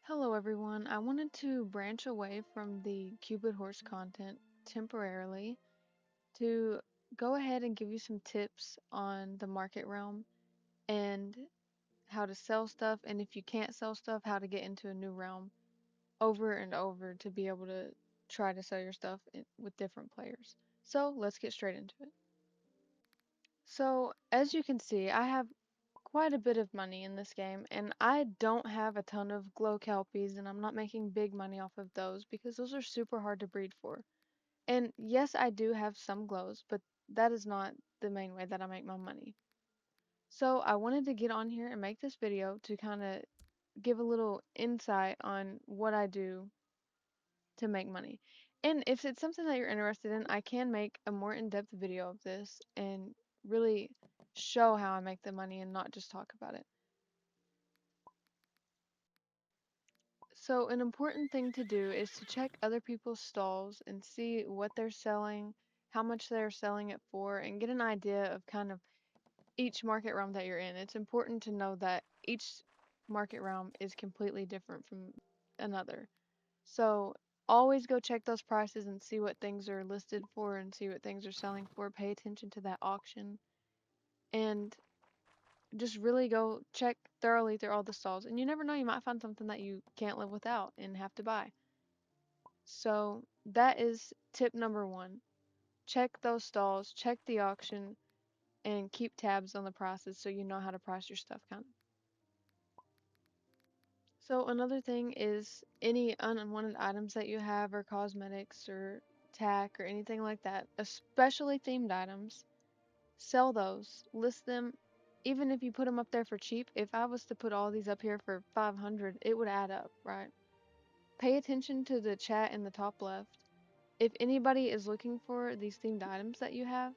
Hello everyone. I wanted to branch away from the Cupid horse content temporarily to go ahead and give you some tips on the market realm and how to sell stuff, and if you can't sell stuff, how to get into a new realm over and over to be able to try to sell your stuff with different players. So let's get straight into it. So as you can see, I have quite a bit of money in this game, and I don't have a ton of glow kelpies, and I'm not making big money off of those because those are super hard to breed for. And yes, I do have some glows, but that is not the main way that I make my money. So I wanted to get on here and make this video to kind of give a little insight on what I do to make money. And if it's something that you're interested in, I can make a more in-depth video of this and really show how I make the money and not just talk about it. So, an important thing to do is to check other people's stalls and see what they're selling, how much they're selling it for, and get an idea of kind of each market realm that you're in. It's important to know that each market realm is completely different from another. So, always go check those prices and see what things are listed for and see what things are selling for. Pay attention to that auction and just really go check thoroughly through all the stalls. And you never know, you might find something that you can't live without and have to buy. So that is tip number one. Check those stalls, check the auction, and keep tabs on the prices so you know how to price your stuff kind of. So another thing is any unwanted items that you have or cosmetics or tack or anything like that, especially themed items, sell those, list them. Even if you put them up there for cheap, if I was to put all these up here for 500, it would add up, right? Pay attention to the chat in the top left. If anybody is looking for these themed items that you have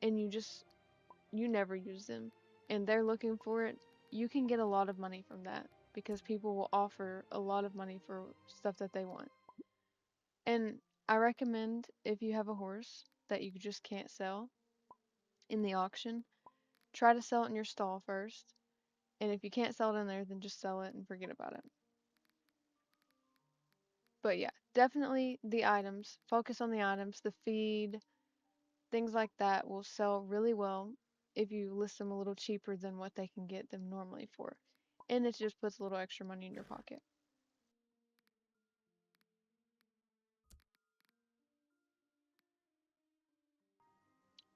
and you never use them and they're looking for it, you can get a lot of money from that because people will offer a lot of money for stuff that they want. And I recommend if you have a horse that you just can't sell in the auction, try to sell it in your stall first. And if you can't sell it in there, then just sell it and forget about it. But yeah, definitely the items. Focus on the items, the feed, things like that will sell really well if you list them a little cheaper than what they can get them normally for. And it just puts a little extra money in your pocket.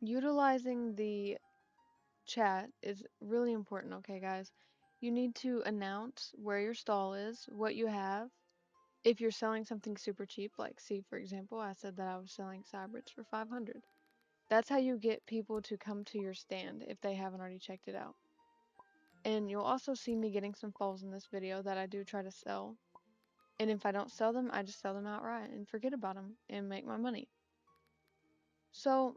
Utilizing the chat is really important, okay, guys? You need to announce where your stall is, what you have. If you're selling something super cheap, like see, for example, I said that I was selling cybrids for 500. That's how you get people to come to your stand if they haven't already checked it out. And you'll also see me getting some foals in this video that I do try to sell. And if I don't sell them, I just sell them outright and forget about them and make my money. So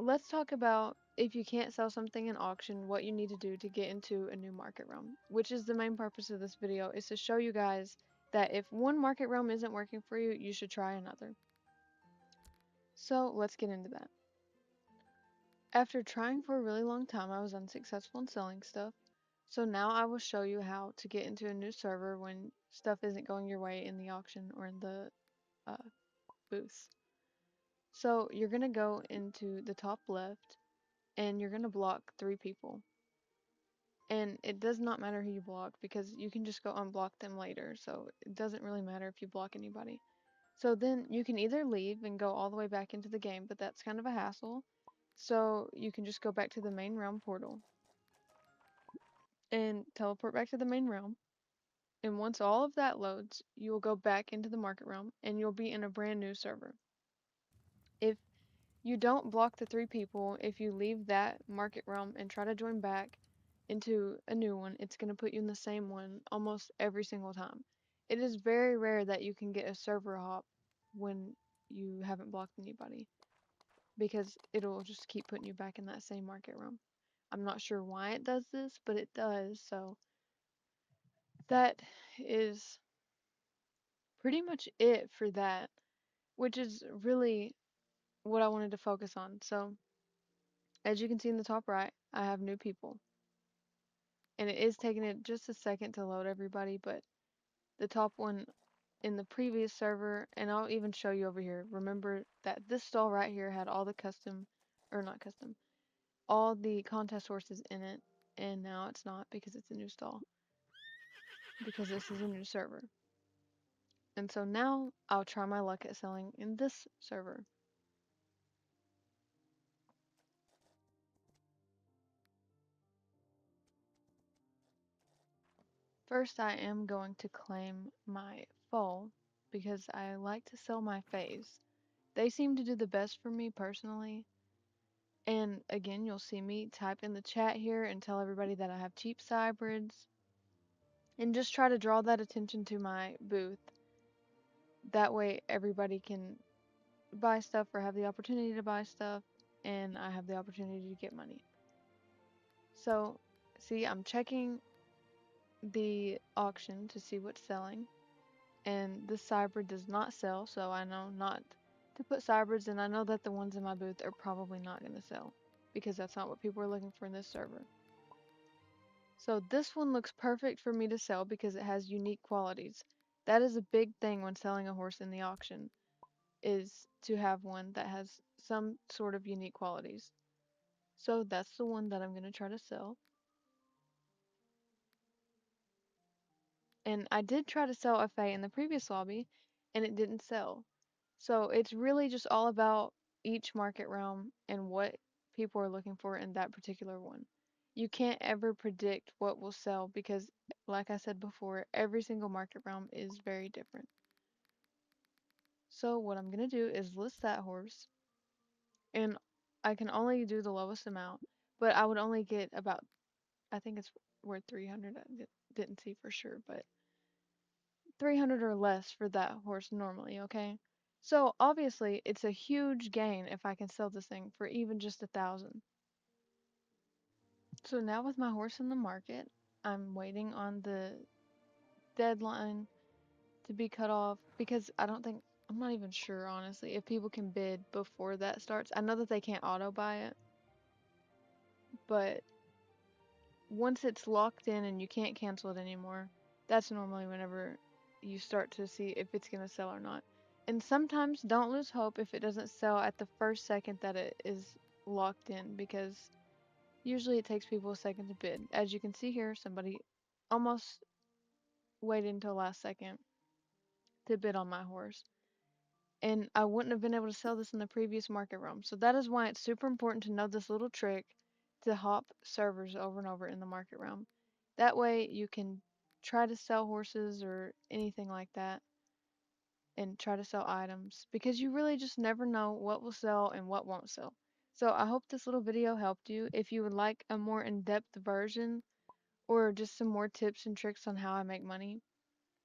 let's talk about if you can't sell something in auction, what you need to do to get into a new market realm, which is the main purpose of this video, is to show you guys that if one market realm isn't working for you, you should try another. So let's get into that. After trying for a really long time, I was unsuccessful in selling stuff. So now I will show you how to get into a new server when stuff isn't going your way in the auction or in the uh, booth. So you're going to go into the top left and you're going to block 3 people. And it does not matter who you block because you can just go unblock them later. So it doesn't really matter if you block anybody. So then you can either leave and go all the way back into the game, but that's kind of a hassle. So you can just go back to the main realm portal and teleport back to the main realm. And once all of that loads, you will go back into the market realm and you'll be in a brand new server. If you don't block the 3 people, if you leave that market realm and try to join back into a new one, it's going to put you in the same one almost every single time. It is very rare that you can get a server hop when you haven't blocked anybody because it'll just keep putting you back in that same market realm. I'm not sure why it does this, but it does. So that is pretty much it for that, which is really what I wanted to focus on. So as you can see in the top right, I have new people. And it is taking it just a second to load everybody, but The top one in the previous server, and I'll even show you over here. Remember that this stall right here had all the custom, or not custom, all the contest horses in it, and now it's not because it's a new stall, because this is a new server. And so now I'll try my luck at selling in this server. First, I am going to claim my foal because I like to sell my phase. They seem to do the best for me personally. And again, you'll see me type in the chat here and tell everybody that I have cheap hybrids and just try to draw that attention to my booth. That way, everybody can buy stuff or have the opportunity to buy stuff, and I have the opportunity to get money. So, see, I'm checking the auction to see what's selling, and this hybrid does not sell, so I know not to put hybrids, and I know that the ones in my booth are probably not going to sell because that's not what people are looking for in this server. So this one looks perfect for me to sell because it has unique qualities. That is a big thing when selling a horse in the auction, is to have one that has some sort of unique qualities. So that's the one that I'm going to try to sell. And I did try to sell a Fae in the previous lobby, and it didn't sell. So it's really just all about each market realm and what people are looking for in that particular one. You can't ever predict what will sell because, like I said before, every single market realm is very different. So what I'm going to do is list that horse, and I can only do the lowest amount, but I would only get about, I think it's worth 300. I didn't see for sure, but 300 or less for that horse normally, okay? So obviously it's a huge gain if I can sell this thing for even just 1,000. So now with my horse in the market, I'm waiting on the deadline to be cut off because I'm not even sure honestly if people can bid before that starts. I know that they can't auto buy it, but once it's locked in and you can't cancel it anymore, that's normally whenever you start to see if it's going to sell or not. And sometimes don't lose hope if it doesn't sell at the first second that it is locked in because usually it takes people a second to bid. As you can see here, somebody almost waited until last second to bid on my horse. And I wouldn't have been able to sell this in the previous market realm. So that is why it's super important to know this little trick to hop servers over and over in the market realm. That way you can try to sell horses or anything like that and try to sell items because you really just never know what will sell and what won't sell. So I hope this little video helped you. If you would like a more in-depth version or just some more tips and tricks on how I make money,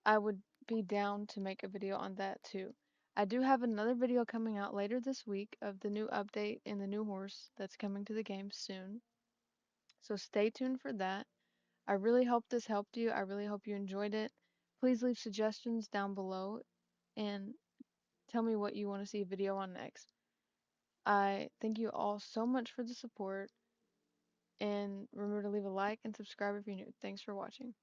I would be down to make a video on that too. I do have another video coming out later this week of the new update and the new horse that's coming to the game soon. So stay tuned for that. I really hope this helped you. I really hope you enjoyed it. Please leave suggestions down below and tell me what you want to see a video on next. I thank you all so much for the support and remember to leave a like and subscribe if you're new. Thanks for watching.